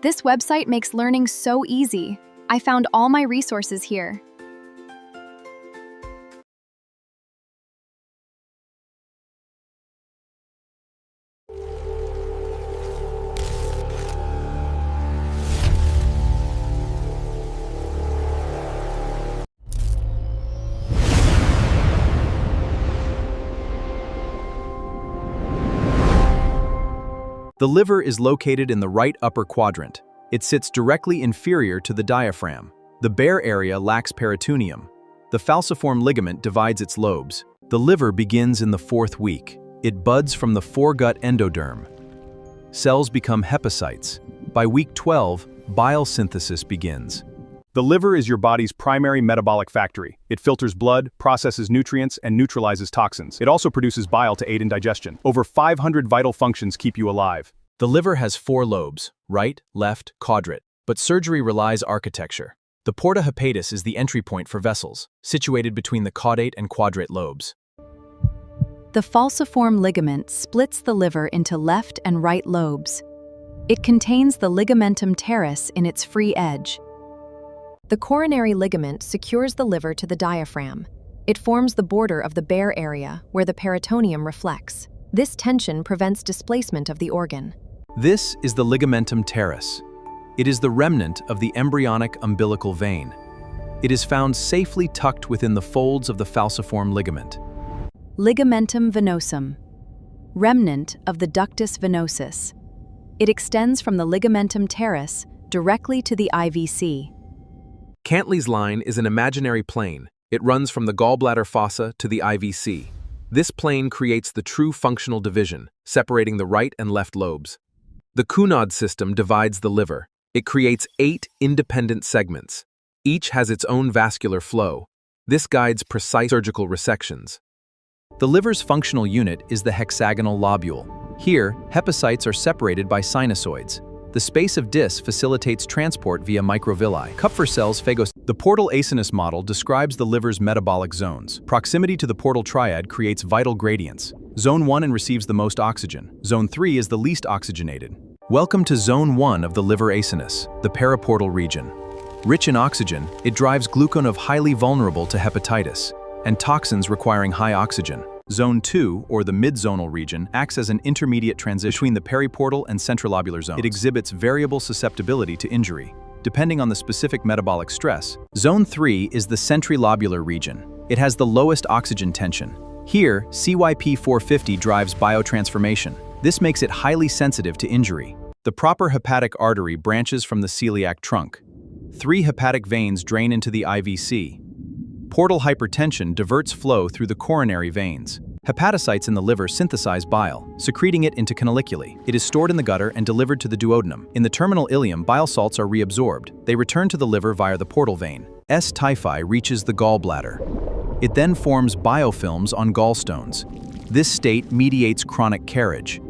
This website makes learning so easy. I found all my resources here. The liver is located in the right upper quadrant. It sits directly inferior to the diaphragm. The bare area lacks peritoneum. The falciform ligament divides its lobes. The liver begins in the 4th week. It buds from the foregut endoderm. Cells become hepatocytes. By week 12, bile synthesis begins. The liver is your body's primary metabolic factory. It filters blood, processes nutrients, and neutralizes toxins. It also produces bile to aid in digestion. Over 500 vital functions keep you alive. The liver has 4 lobes, right, left, quadrate, but surgery relies architecture. The porta hepatis is the entry point for vessels, situated between the caudate and quadrate lobes. The falciform ligament splits the liver into left and right lobes. It contains the ligamentum teres in its free edge. The coronary ligament secures the liver to the diaphragm. It forms the border of the bare area where the peritoneum reflects. This tension prevents displacement of the organ. This is the ligamentum teres. It is the remnant of the embryonic umbilical vein. It is found safely tucked within the folds of the falciform ligament. Ligamentum venosum, remnant of the ductus venosus. It extends from the ligamentum teres directly to the IVC. Cantley's line is an imaginary plane. It runs from the gallbladder fossa to the IVC. This plane creates the true functional division, separating the right and left lobes. The Cunard system divides the liver. It creates 8 independent segments. Each has its own vascular flow. This guides precise surgical resections. The liver's functional unit is the hexagonal lobule. Here, hepatocytes are separated by sinusoids. The space of Dis facilitates transport via microvilli. Kupffer cells phagos. The portal acinus model describes the liver's metabolic zones. Proximity to the portal triad creates vital gradients. Zone 1 and receives the most oxygen. Zone 3 is the least oxygenated. Welcome to Zone 1 of the liver acinus, the paraportal region. Rich in oxygen, it drives glucose highly vulnerable to hepatitis and toxins requiring high oxygen. Zone 2, or the midzonal region, acts as an intermediate transition between the periportal and centrilobular zones. It exhibits variable susceptibility to injury, depending on the specific metabolic stress. Zone 3 is the centrilobular region. It has the lowest oxygen tension. Here, CYP450 drives biotransformation. This makes it highly sensitive to injury. The proper hepatic artery branches from the celiac trunk. 3 hepatic veins drain into the IVC. Portal hypertension diverts flow through the coronary veins. Hepatocytes in the liver synthesize bile, secreting it into canaliculi. It is stored in the gutter and delivered to the duodenum. In the terminal ileum, bile salts are reabsorbed. They return to the liver via the portal vein. S. typhi reaches the gallbladder. It then forms biofilms on gallstones. This state mediates chronic carriage,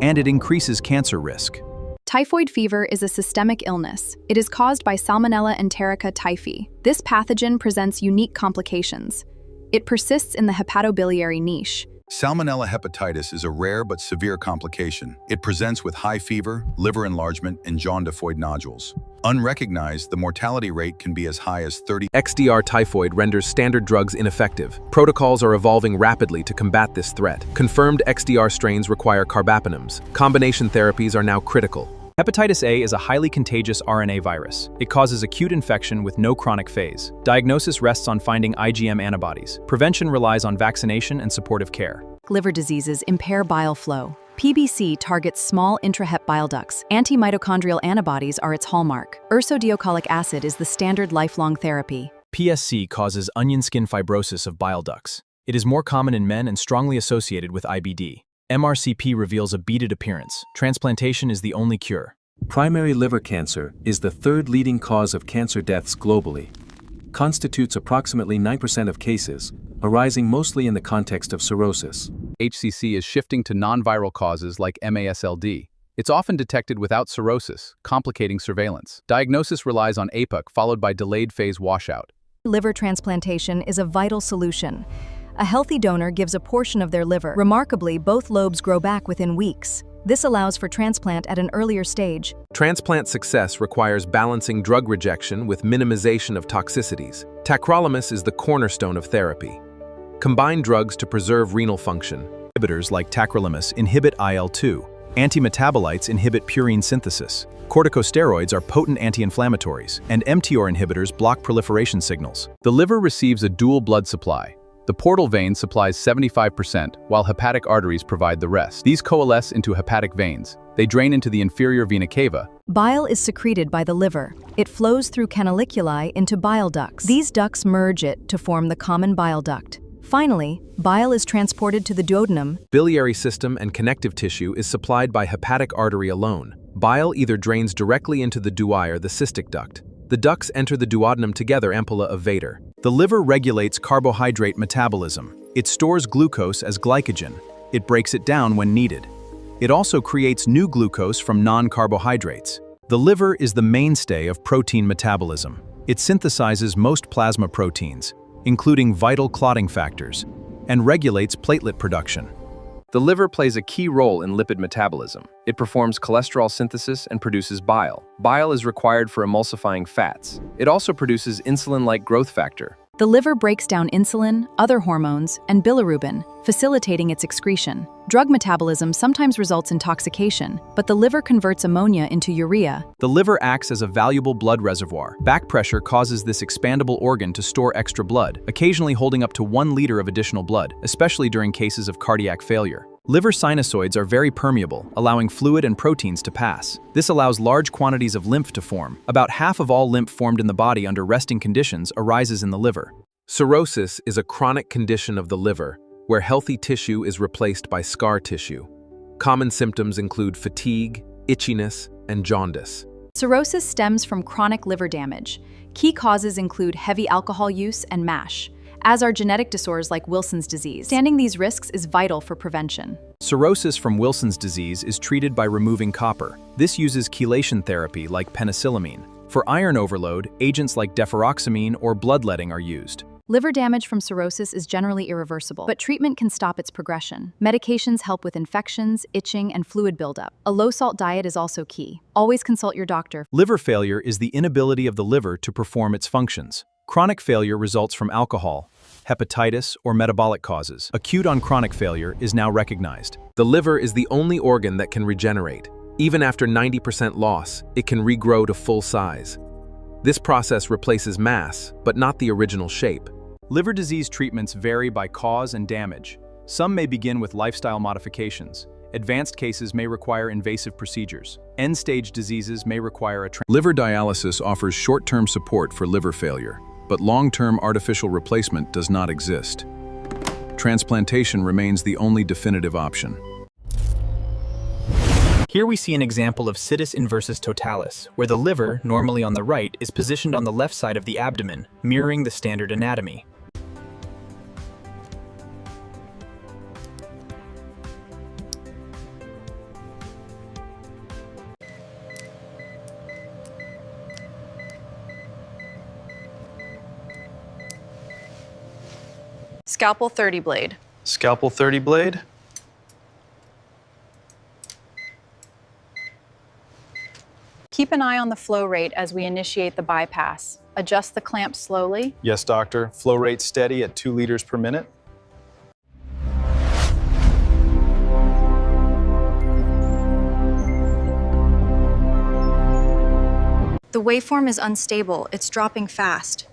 and it increases cancer risk. Typhoid fever is a systemic illness. It is caused by Salmonella enterica typhi. This pathogen presents unique complications. It persists in the hepatobiliary niche. Salmonella hepatitis is a rare but severe complication. It presents with high fever, liver enlargement, and jaundicoid nodules. Unrecognized, the mortality rate can be as high as 30%. XDR typhoid renders standard drugs ineffective. Protocols are evolving rapidly to combat this threat. Confirmed XDR strains require carbapenems. Combination therapies are now critical. Hepatitis A is a highly contagious RNA virus. It causes acute infection with no chronic phase. Diagnosis rests on finding IgM antibodies. Prevention relies on vaccination and supportive care. Liver diseases impair bile flow. PBC targets small intrahep bile ducts. Anti-mitochondrial antibodies are its hallmark. Ursodeoxycholic acid is the standard lifelong therapy. PSC causes onion skin fibrosis of bile ducts. It is more common in men and strongly associated with IBD. MRCP reveals a beaded appearance. Transplantation is the only cure. Primary liver cancer is the 3rd leading cause of cancer deaths globally. Constitutes approximately 9% of cases, arising mostly in the context of cirrhosis. HCC is shifting to non-viral causes like MASLD. It's often detected without cirrhosis, complicating surveillance. Diagnosis relies on APOC followed by delayed phase washout. Liver transplantation is a vital solution. A healthy donor gives a portion of their liver. Remarkably, both lobes grow back within weeks. This allows for transplant at an earlier stage. Transplant success requires balancing drug rejection with minimization of toxicities. Tacrolimus is the cornerstone of therapy. Combine drugs to preserve renal function. Inhibitors like tacrolimus inhibit IL-2. Antimetabolites inhibit purine synthesis. Corticosteroids are potent anti-inflammatories, and mTOR inhibitors block proliferation signals. The liver receives a dual blood supply. The portal vein supplies 75%, while hepatic arteries provide the rest. These coalesce into hepatic veins. They drain into the inferior vena cava. Bile is secreted by the liver. It flows through canaliculi into bile ducts. These ducts merge it to form the common bile duct. Finally, bile is transported to the duodenum. Biliary system and connective tissue is supplied by hepatic artery alone. Bile either drains directly into the duodenum or the cystic duct. The ducts enter the duodenum together, ampulla of Vater. The liver regulates carbohydrate metabolism. It stores glucose as glycogen. It breaks it down when needed. It also creates new glucose from non-carbohydrates. The liver is the mainstay of protein metabolism. It synthesizes most plasma proteins, including vital clotting factors, and regulates platelet production. The liver plays a key role in lipid metabolism. It performs cholesterol synthesis and produces bile. Bile is required for emulsifying fats. It also produces insulin-like growth factor. The liver breaks down insulin, other hormones, and bilirubin, facilitating its excretion. Drug metabolism sometimes results in intoxication, but the liver converts ammonia into urea. The liver acts as a valuable blood reservoir. Back pressure causes this expandable organ to store extra blood, occasionally holding up to 1 liter of additional blood, especially during cases of cardiac failure. Liver sinusoids are very permeable, allowing fluid and proteins to pass. This allows large quantities of lymph to form. About half of all lymph formed in the body under resting conditions arises in the liver. Cirrhosis is a chronic condition of the liver, where healthy tissue is replaced by scar tissue. Common symptoms include fatigue, itchiness, and jaundice. Cirrhosis stems from chronic liver damage. Key causes include heavy alcohol use and MASH, as are genetic disorders like Wilson's disease. Understanding these risks is vital for prevention. Cirrhosis from Wilson's disease is treated by removing copper. This uses chelation therapy like penicillamine. For iron overload, agents like deferoxamine or bloodletting are used. Liver damage from cirrhosis is generally irreversible, but treatment can stop its progression. Medications help with infections, itching, and fluid buildup. A low-salt diet is also key. Always consult your doctor. Liver failure is the inability of the liver to perform its functions. Chronic failure results from alcohol, hepatitis, or metabolic causes. Acute on chronic failure is now recognized. The liver is the only organ that can regenerate. Even after 90% loss, it can regrow to full size. This process replaces mass, but not the original shape. Liver disease treatments vary by cause and damage. Some may begin with lifestyle modifications. Advanced cases may require invasive procedures. End-stage diseases may require a Liver dialysis offers short-term support for liver failure, but long-term artificial replacement does not exist. Transplantation remains the only definitive option. Here we see an example of situs inversus totalis, where the liver, normally on the right, is positioned on the left side of the abdomen, mirroring the standard anatomy. Scalpel 30 blade. Scalpel 30 blade. Keep an eye on the flow rate as we initiate the bypass. Adjust the clamp slowly. Yes, doctor. Flow rate steady at 2 liters per minute. The waveform is unstable. It's dropping fast.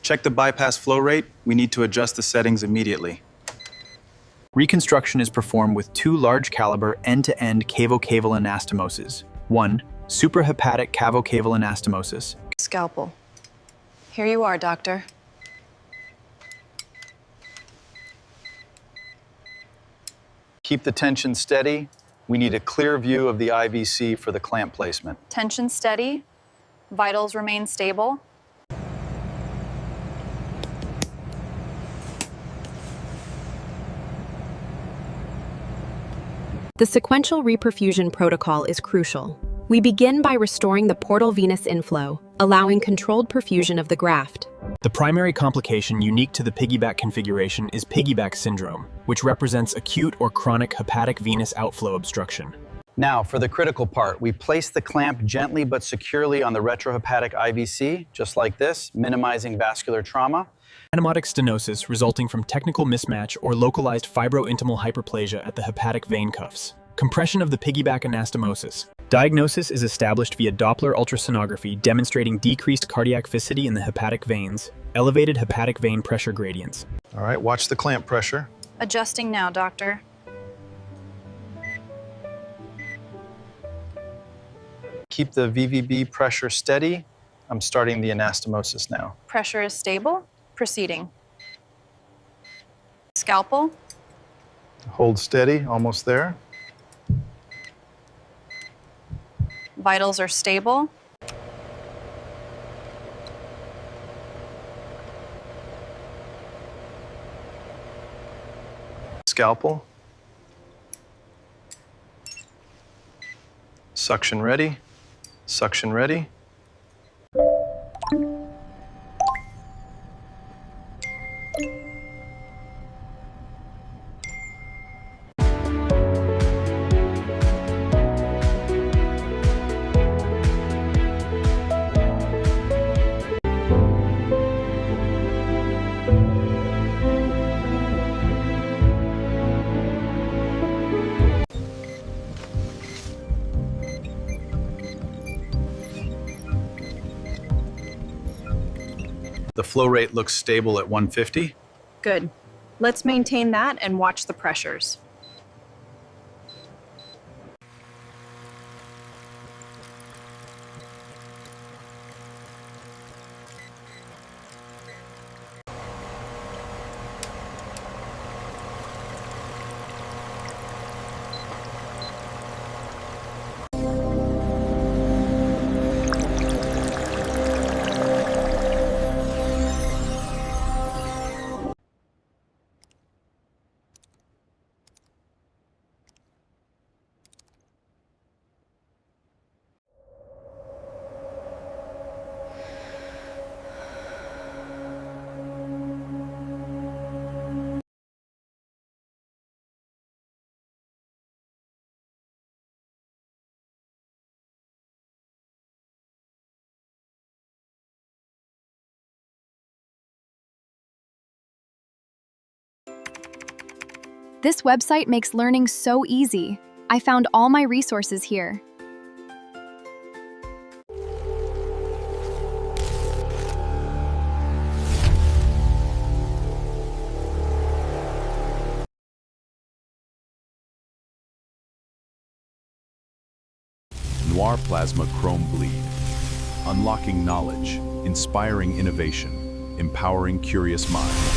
Check the bypass flow rate. We need to adjust the settings immediately. Reconstruction is performed with 2 large caliber end-to-end cavo-caval anastomoses. 1. Suprahepatic cavo-caval anastomosis. Scalpel. Here you are, doctor. Keep the tension steady. We need a clear view of the IVC for the clamp placement. Tension steady. Vitals remain stable. The sequential reperfusion protocol is crucial. We begin by restoring the portal venous inflow, allowing controlled perfusion of the graft. The primary complication unique to the piggyback configuration is piggyback syndrome, which represents acute or chronic hepatic venous outflow obstruction. Now, for the critical part, we place the clamp gently but securely on the retrohepatic IVC, just like this, minimizing vascular trauma. Anastomotic stenosis resulting from technical mismatch or localized fibrointimal hyperplasia at the hepatic vein cuffs. Compression of the piggyback anastomosis. Diagnosis is established via Doppler ultrasonography demonstrating decreased cardiac viscosity in the hepatic veins, elevated hepatic vein pressure gradients. All right, watch the clamp pressure. Adjusting now, doctor. Keep the VVB pressure steady. I'm starting the anastomosis now. Pressure is stable. Proceeding. Scalpel. Hold steady, almost there. Vitals are stable. Scalpel. Suction ready. Suction ready. The flow rate looks stable at 150. Good. Let's maintain that and watch the pressures. This website makes learning so easy. I found all my resources here. Noir Plasma Chrome Bleed. Unlocking knowledge, inspiring innovation, empowering curious minds.